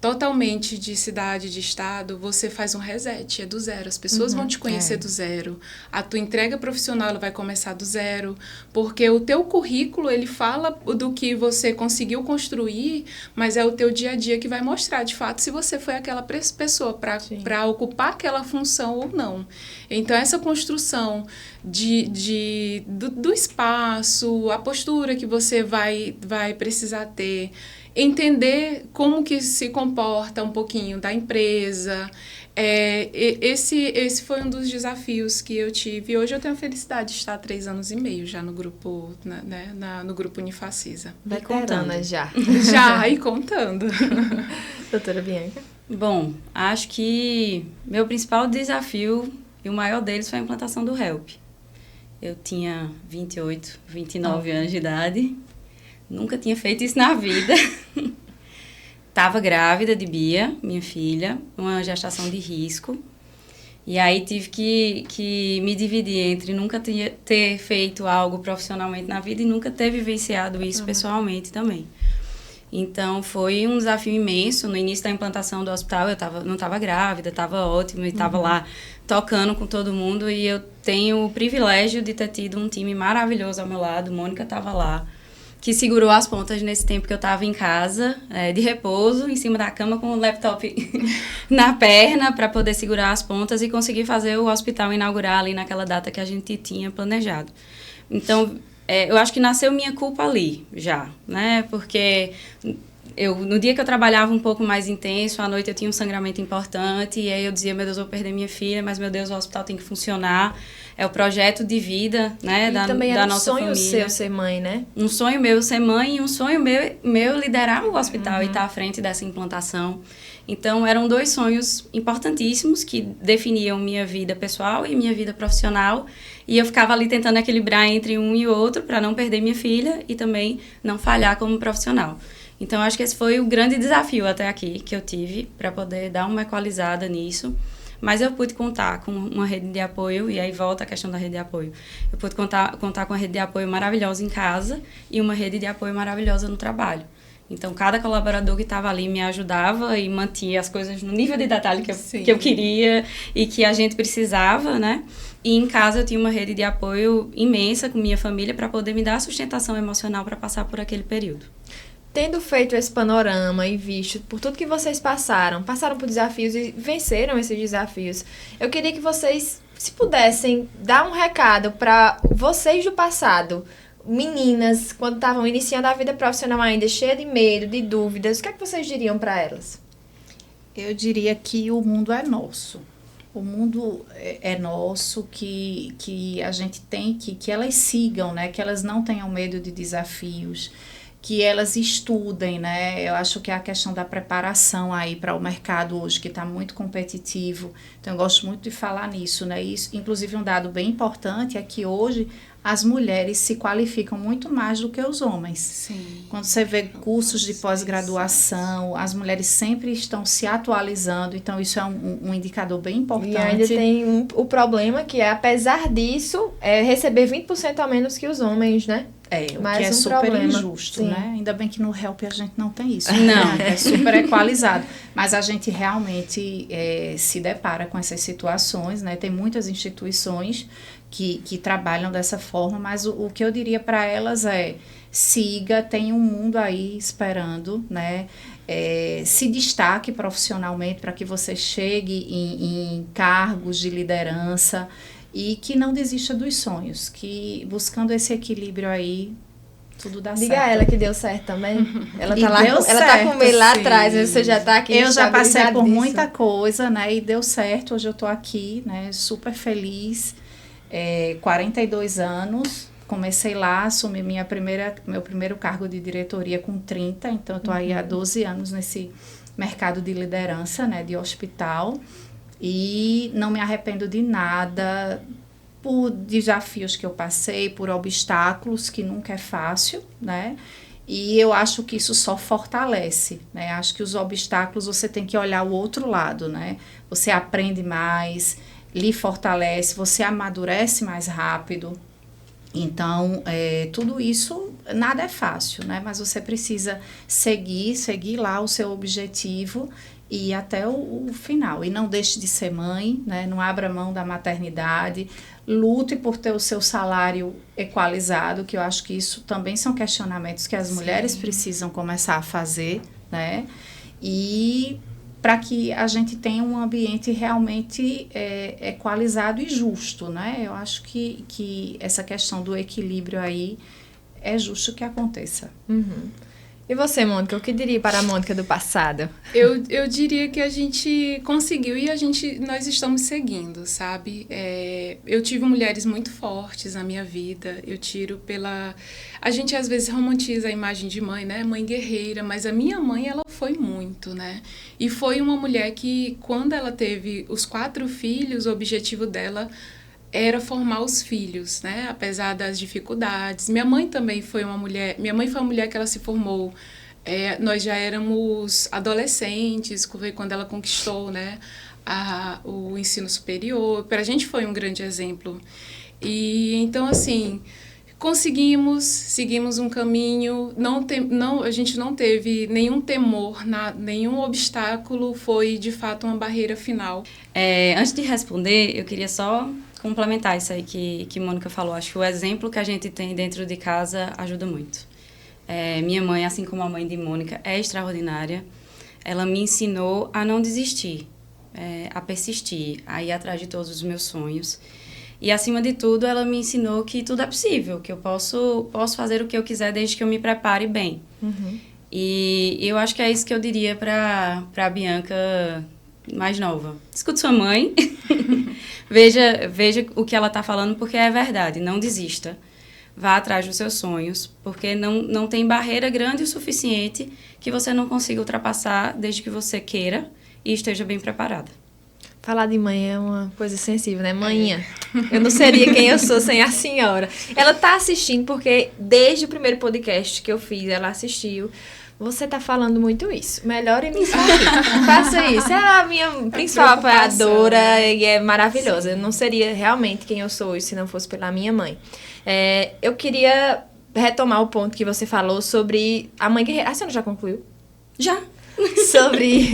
totalmente de cidade, de estado, você faz um reset, é do zero. As pessoas vão te conhecer do zero. A tua entrega profissional vai começar do zero, porque o teu currículo, ele fala do que você conseguiu construir, mas é o teu dia a dia que vai mostrar, de fato, se você foi aquela pessoa para ocupar aquela função ou não. Então, essa construção do espaço, a postura que você vai precisar ter, entender como que se comporta um pouquinho da empresa. Esse foi um dos desafios que eu tive. Hoje eu tenho a felicidade de estar há 3 anos e meio já no grupo, no grupo Unifacisa. Vai contando já. Já, e contando. Doutora Bianca? Bom, acho que meu principal desafio e o maior deles foi a implantação do HELP. Eu tinha 28, 29 anos de idade. Nunca tinha feito isso na vida. Estava grávida de Bia, minha filha, uma gestação de risco. E aí tive que me dividir entre nunca ter feito algo profissionalmente na vida e nunca ter vivenciado isso pessoalmente também. Então, foi um desafio imenso. No início da implantação do hospital, eu não estava grávida, estava ótima e estava lá tocando com todo mundo. E eu tenho o privilégio de ter tido um time maravilhoso ao meu lado. Mônica estava lá, que segurou as pontas nesse tempo que eu estava em casa, de repouso, em cima da cama, com o laptop na perna, para poder segurar as pontas e conseguir fazer o hospital inaugurar ali naquela data que a gente tinha planejado. Então, eu acho que nasceu minha culpa ali, já, né? Porque no dia que eu trabalhava um pouco mais intenso, à noite eu tinha um sangramento importante, e aí eu dizia, meu Deus, eu vou perder minha filha, mas, meu Deus, o hospital tem que funcionar. É o projeto de vida, né, da nossa família. Também era um sonho seu ser mãe, né? Um sonho meu ser mãe e um sonho meu liderar o hospital e estar à frente dessa implantação. Então, eram 2 sonhos importantíssimos que definiam minha vida pessoal e minha vida profissional. E eu ficava ali tentando equilibrar entre um e outro para não perder minha filha e também não falhar como profissional. Então, acho que esse foi o grande desafio até aqui que eu tive para poder dar uma equalizada nisso. Mas eu pude contar com uma rede de apoio, e aí volta a questão da rede de apoio. Eu pude contar com uma rede de apoio maravilhosa em casa e uma rede de apoio maravilhosa no trabalho. Então, cada colaborador que estava ali me ajudava e mantinha as coisas no nível de detalhe que eu queria e que a gente precisava, né? E em casa eu tinha uma rede de apoio imensa com minha família para poder me dar a sustentação emocional para passar por aquele período. Tendo feito esse panorama e visto por tudo que vocês passaram por desafios e venceram esses desafios, eu queria que vocês, se pudessem, dar um recado para vocês do passado, meninas, quando estavam iniciando a vida profissional ainda, cheia de medo, de dúvidas, o que é que vocês diriam para elas? Eu diria que o mundo é nosso. O mundo é nosso, que a gente tem que elas sigam, né? Que elas não tenham medo de desafios, que elas estudem, né? Eu acho que é a questão da preparação aí para o mercado hoje, que está muito competitivo. Então, eu gosto muito de falar nisso, né? Isso, inclusive, um dado bem importante é que hoje as mulheres se qualificam muito mais do que os homens. Sim. Quando você vê cursos de pós-graduação, as mulheres sempre estão se atualizando, então isso é um indicador bem importante. E ainda tem o problema que é, apesar disso, receber 20% a menos que os homens, né? O mais que é super problema. Injusto, Sim. né? Ainda bem que no Help a gente não tem isso. Não. É super equalizado. Mas a gente realmente se depara com essas situações, né? Tem muitas instituições que trabalham dessa forma, mas o que eu diria para elas é: siga, tem um mundo aí esperando, né? Se destaque profissionalmente para que você chegue em cargos de liderança e que não desista dos sonhos, que buscando esse equilíbrio aí, tudo dá certo. Diga a ela que deu certo também. Ela E tá lá, deu ela certo, tá com o meio lá sim. atrás, você já tá aqui. Eu já passei por estabilizadíssima. muita coisa, né? E deu certo, hoje eu tô aqui, né? Super feliz. 42 anos, comecei lá, assumi meu primeiro cargo de diretoria com 30, então eu tô aí há 12 anos nesse mercado de liderança, né? De hospital. E não me arrependo de nada, por desafios que eu passei, por obstáculos, que nunca é fácil, né? E eu acho que isso só fortalece, né? Acho que os obstáculos você tem que olhar o outro lado, né? Você aprende mais, lhe fortalece, você amadurece mais rápido. Então, tudo isso, nada é fácil, né? Mas você precisa seguir lá o seu objetivo e ir até o final. E não deixe de ser mãe, né? Não abra mão da maternidade. Lute por ter o seu salário equalizado, que eu acho que isso também são questionamentos que as mulheres precisam começar a fazer, né? E para que a gente tenha um ambiente realmente equalizado e justo, né? Eu acho que essa questão do equilíbrio aí é justo que aconteça. Uhum. E você, Mônica, o que diria para a Mônica do passado? Eu diria que a gente conseguiu e nós estamos seguindo, sabe? Eu tive mulheres muito fortes na minha vida, a gente às vezes romantiza a imagem de mãe, né? Mãe guerreira, mas a minha mãe, ela foi muito, né? E foi uma mulher que, quando ela teve os 4 filhos, o objetivo dela era formar os filhos, né? Apesar das dificuldades. Minha mãe também foi uma mulher que ela se formou, nós já éramos adolescentes, foi quando ela conquistou, né, o ensino superior. Para a gente foi um grande exemplo. E então, assim, seguimos um caminho, a gente não teve nenhum temor, nenhum obstáculo foi, de fato, uma barreira final. Antes de responder, eu queria só complementar isso aí que Mônica falou. Acho que o exemplo que a gente tem dentro de casa ajuda muito. Minha mãe, assim como a mãe de Mônica, é extraordinária. Ela me ensinou a não desistir, a persistir, a ir atrás de todos os meus sonhos. E, acima de tudo, ela me ensinou que tudo é possível, que eu posso fazer o que eu quiser desde que eu me prepare bem. Uhum. E eu acho que é isso que eu diria para a Bianca mais nova. Escute sua mãe, veja o que ela está falando, porque é verdade, não desista. Vá atrás dos seus sonhos, porque não tem barreira grande o suficiente que você não consiga ultrapassar desde que você queira e esteja bem preparada. Falar de mãe é uma coisa sensível, né? Manhã. Eu não seria quem eu sou sem a senhora. Ela tá assistindo porque desde o primeiro podcast que eu fiz, ela assistiu. Você tá falando muito isso. Melhor iniciativa. Faça isso. Ela é a minha principal apoiadora e é maravilhosa. Eu não seria realmente quem eu sou hoje se não fosse pela minha mãe. Eu queria retomar o ponto que você falou sobre a mãe guerreira. A senhora já concluiu? Já.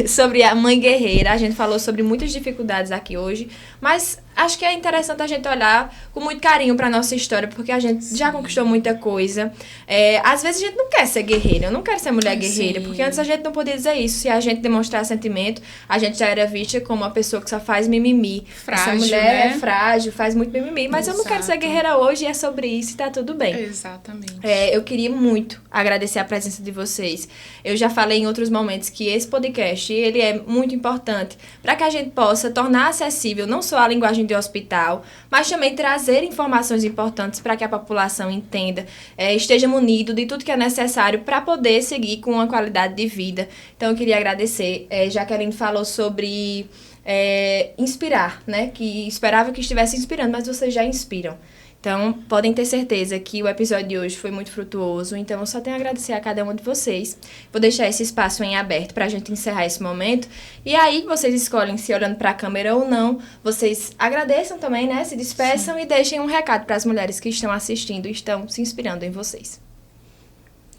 Sobre a mãe guerreira. A gente falou sobre muitas dificuldades aqui hoje, mas acho que é interessante a gente olhar com muito carinho para nossa história, porque a gente já conquistou muita coisa. Às vezes a gente não quer ser guerreira, eu não quero ser mulher guerreira, porque antes a gente não podia dizer isso. Se a gente demonstrar sentimento, a gente já era vista como uma pessoa que só faz mimimi. Frágil, essa mulher né? é frágil, faz muito mimimi, mas eu não quero ser guerreira hoje e é sobre isso e tá tudo bem. Exatamente. Eu queria muito agradecer a presença de vocês. Eu já falei em outros momentos que esse podcast, ele é muito importante para que a gente possa tornar acessível não só a linguagem de hospital, mas também trazer informações importantes para que a população entenda, esteja munido de tudo que é necessário para poder seguir com uma qualidade de vida. Então, eu queria agradecer. Jaqueline falou sobre inspirar, né? Que esperava que estivesse inspirando, mas vocês já inspiram. Então, podem ter certeza que o episódio de hoje foi muito frutuoso. Então, eu só tenho a agradecer a cada um de vocês. Vou deixar esse espaço em aberto para a gente encerrar esse momento. E aí, vocês escolhem se olhando para a câmera ou não. Vocês agradeçam também, né? Se despeçam. Sim. E deixem um recado para as mulheres que estão assistindo e estão se inspirando em vocês.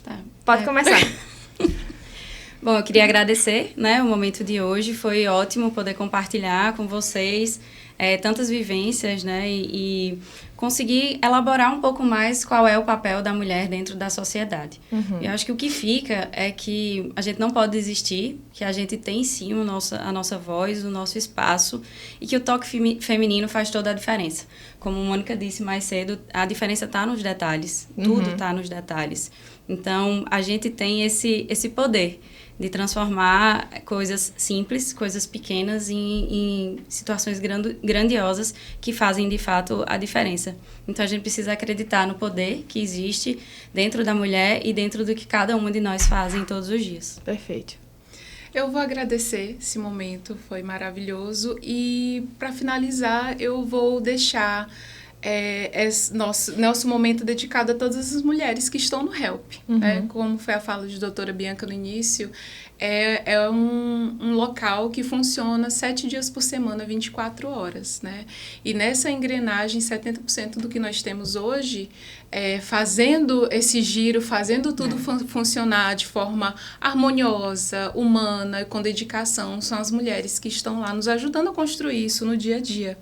Tá. Pode começar. Bom, eu queria agradecer, né, o momento de hoje. Foi ótimo poder compartilhar com vocês tantas vivências, né, e conseguir elaborar um pouco mais qual é o papel da mulher dentro da sociedade. Uhum. Eu acho que o que fica é que a gente não pode desistir, que a gente tem sim a nossa voz, o nosso espaço, e que o toque feminino faz toda a diferença. Como a Mônica disse mais cedo, a diferença está nos detalhes, tudo está nos detalhes. Então, a gente tem esse poder de transformar coisas simples, coisas pequenas em situações grandiosas que fazem, de fato, a diferença. Então, a gente precisa acreditar no poder que existe dentro da mulher e dentro do que cada uma de nós fazem todos os dias. Perfeito. Eu vou agradecer esse momento, foi maravilhoso. E, para finalizar, eu vou deixar nosso momento dedicado a todas as mulheres que estão no HELP. Uhum. Né? Como foi a fala de doutora Bianca no início, é um local que funciona 7 dias por semana, 24 horas. Né? E nessa engrenagem, 70% do que nós temos hoje, fazendo esse giro, fazendo tudo funcionar de forma harmoniosa, humana, com dedicação, são as mulheres que estão lá nos ajudando a construir isso no dia a dia.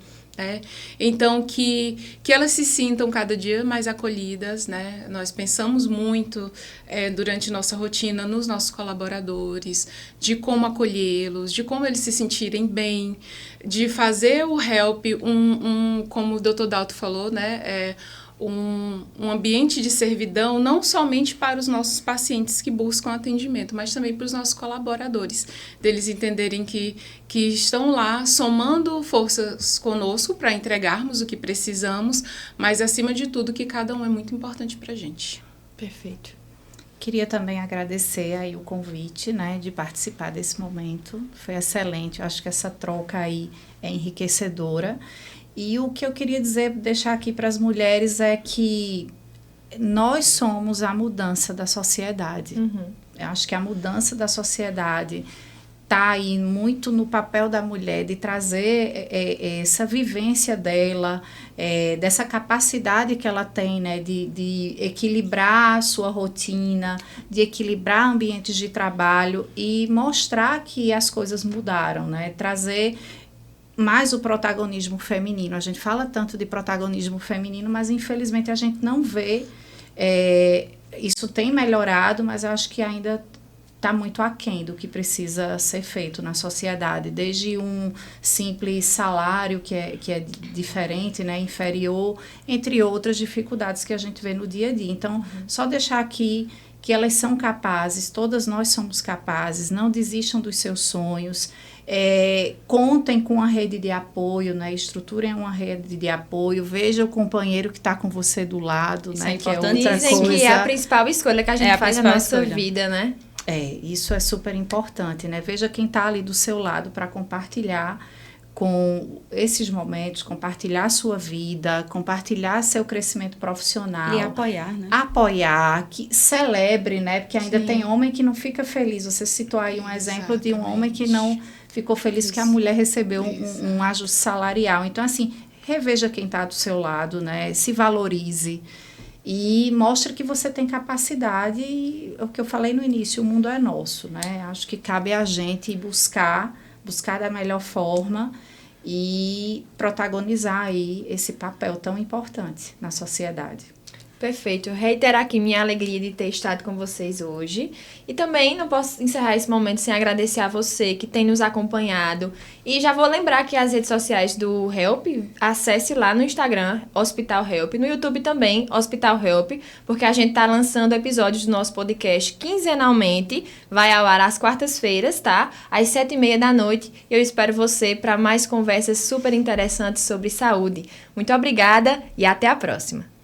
Então, que elas se sintam cada dia mais acolhidas, né? Nós pensamos muito durante nossa rotina nos nossos colaboradores, de como acolhê-los, de como eles se sentirem bem, de fazer o HELP como o Dr. Dalto falou, né? Um ambiente de servidão não somente para os nossos pacientes que buscam atendimento, mas também para os nossos colaboradores, deles entenderem que estão lá somando forças conosco para entregarmos o que precisamos, mas acima de tudo que cada um é muito importante para a gente. Perfeito. Queria também agradecer aí o convite, né, de participar desse momento, foi excelente, eu acho que essa troca aí é enriquecedora. E o que eu queria dizer, deixar aqui para as mulheres é que nós somos a mudança da sociedade. Uhum. Eu acho que a mudança da sociedade está aí muito no papel da mulher de trazer essa vivência dela, dessa capacidade que ela tem, né, de equilibrar a sua rotina, de equilibrar ambientes de trabalho e mostrar que as coisas mudaram, né, trazer mais o protagonismo feminino. A gente fala tanto de protagonismo feminino, mas infelizmente a gente não vê. Isso tem melhorado, mas eu acho que ainda está muito aquém do que precisa ser feito na sociedade. Desde um simples salário que é diferente, né, inferior, entre outras dificuldades que a gente vê no dia a dia. Então, só deixar aqui que elas são capazes, todas nós somos capazes, não desistam dos seus sonhos. Contem com a rede de apoio, né? Estruturem uma rede de apoio, veja o companheiro que está com você do lado, isso, né? que é outra coisa. Dizem que é a principal escolha que a gente faz na nossa vida, né? Isso é super importante, né? Veja quem está ali do seu lado para compartilhar com esses momentos, compartilhar sua vida, compartilhar seu crescimento profissional. E apoiar, né? Apoiar, que celebre, né? Porque ainda Sim. tem homem que não fica feliz. Você citou aí um exemplo de um homem que não ficou feliz que a mulher recebeu um ajuste salarial. Então, assim, reveja quem está do seu lado, né? Se valorize e mostre que você tem capacidade. E o que eu falei no início, o mundo é nosso, né? Acho que cabe a gente buscar da melhor forma e protagonizar aí esse papel tão importante na sociedade. Perfeito. Reiterar aqui minha alegria de ter estado com vocês hoje. E também não posso encerrar esse momento sem agradecer a você que tem nos acompanhado. E já vou lembrar que as redes sociais do Help, acesse lá no Instagram, Hospital Help, no YouTube também, Hospital Help, porque a gente tá lançando episódios do nosso podcast quinzenalmente. Vai ao ar às quartas-feiras, tá? Às 7h30 da noite. Eu espero você para mais conversas super interessantes sobre saúde. Muito obrigada e até a próxima.